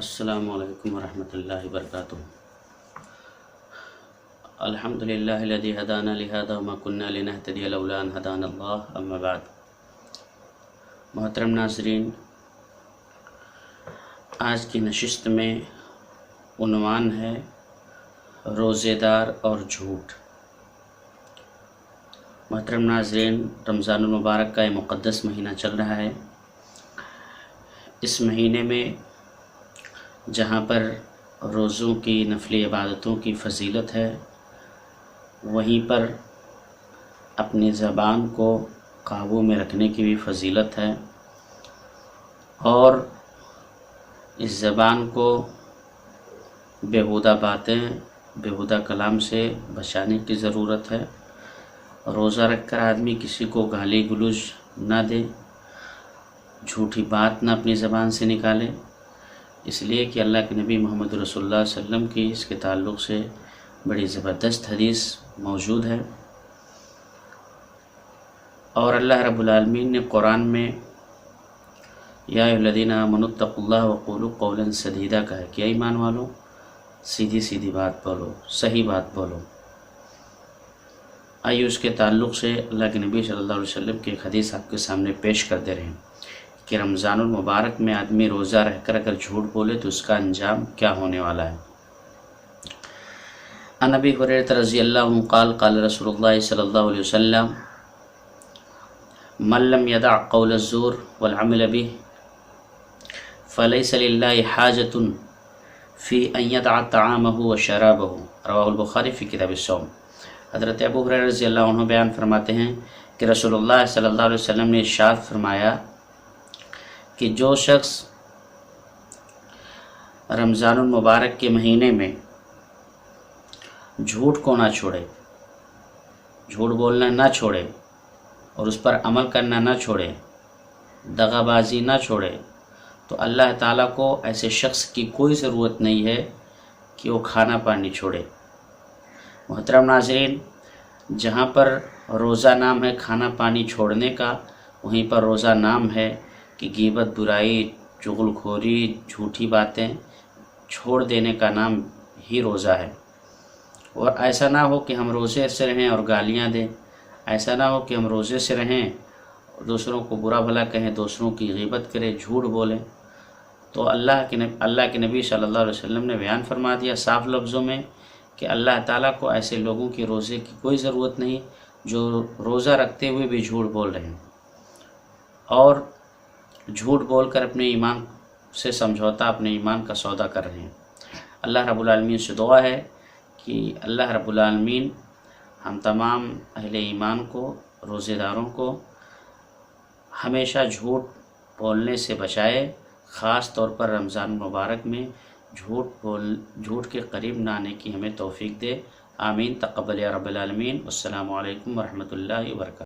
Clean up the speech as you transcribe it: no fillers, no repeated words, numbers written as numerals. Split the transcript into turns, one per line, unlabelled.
السلام علیکم ورحمۃ اللہ وبرکاتہ۔ الحمد للہ الذی ہدانا لہذا وما کنا لنہتدی لولا ان ہدانا اللہ، اما بعد۔ محترم ناظرین، آج کی نشست میں عنوان ہے روزے دار اور جھوٹ۔ محترم ناظرین، رمضان المبارک کا یہ مقدس مہینہ چل رہا ہے۔ اس مہینے میں جہاں پر روزوں کی نفلی عبادتوں کی فضیلت ہے، وہیں پر اپنی زبان کو قابو میں رکھنے کی بھی فضیلت ہے، اور اس زبان کو بیہودہ باتیں، بیہودہ کلام سے بچانے کی ضرورت ہے۔ روزہ رکھ کر آدمی کسی کو گالی گلوچ نہ دے، جھوٹی بات نہ اپنی زبان سے نکالے، اس لیے کہ اللہ کے نبی محمد رسول اللہ صلی اللہ علیہ وسلم کی اس کے تعلق سے بڑی زبردست حدیث موجود ہے، اور اللہ رب العالمین نے قرآن میں یا ایھا الذین آمنوا اتقوا اللہ وقولوا قولا سدیدا کہا ہے کہ ایمان والو سیدھی سیدھی بات بولو، صحیح بات بولو۔ آئیے اس کے تعلق سے اللہ کے نبی صلی اللہ علیہ وسلم کی ایک حدیث آپ کے سامنے پیش کر دے رہے ہیں کہ رمضان المبارک میں آدمی روزہ رہ کر اگر جھوٹ بولے تو اس کا انجام کیا ہونے والا ہے۔ عن ابی ہریرہ رضی اللہ عنہ قال قال رسول اللہ صلی اللہ علیہ وسلم من لم يدع قول الزور والعمل به فليس لله حاجة في ان يدع طعامه وشرابه رواہ البخاری فی کتاب الصوم۔ حضرت ابو ہریرہ رضی اللہ عنہ بیان فرماتے ہیں کہ رسول اللہ صلی اللہ علیہ وسلم نے ارشاد فرمایا کہ جو شخص رمضان المبارک کے مہینے میں جھوٹ کو نہ چھوڑے، جھوٹ بولنا نہ چھوڑے اور اس پر عمل کرنا نہ چھوڑے، دغا بازی نہ چھوڑے، تو اللہ تعالیٰ کو ایسے شخص کی کوئی ضرورت نہیں ہے کہ وہ کھانا پانی چھوڑے۔ محترم ناظرین، جہاں پر روزہ نام ہے کھانا پانی چھوڑنے کا، وہیں پر روزہ نام ہے کہ غیبت، برائی، چغل خوری، جھوٹی باتیں چھوڑ دینے کا نام ہی روزہ ہے۔ اور ایسا نہ ہو کہ ہم روزے سے رہیں اور گالیاں دیں، ایسا نہ ہو کہ ہم روزے سے رہیں دوسروں کو برا بھلا کہیں، دوسروں کی غیبت کریں، جھوٹ بولیں۔ تو اللہ کے نبی صلی اللہ علیہ وسلم نے بیان فرما دیا صاف لفظوں میں کہ اللہ تعالیٰ کو ایسے لوگوں کی روزے کی کوئی ضرورت نہیں جو روزہ رکھتے ہوئے بھی جھوٹ بول رہے ہیں اور جھوٹ بول کر اپنے ایمان سے سمجھوتا، اپنے ایمان کا سودا کر رہے ہیں۔ اللہ رب العالمین سے دعا ہے کہ اللہ رب العالمین ہم تمام اہل ایمان کو، روزے داروں کو ہمیشہ جھوٹ بولنے سے بچائے، خاص طور پر رمضان مبارک میں جھوٹ کے قریب نہ آنے کی ہمیں توفیق دے۔ آمین، تقبل یا رب العالمین۔ السلام علیکم ورحمۃ اللہ وبرکاتہ۔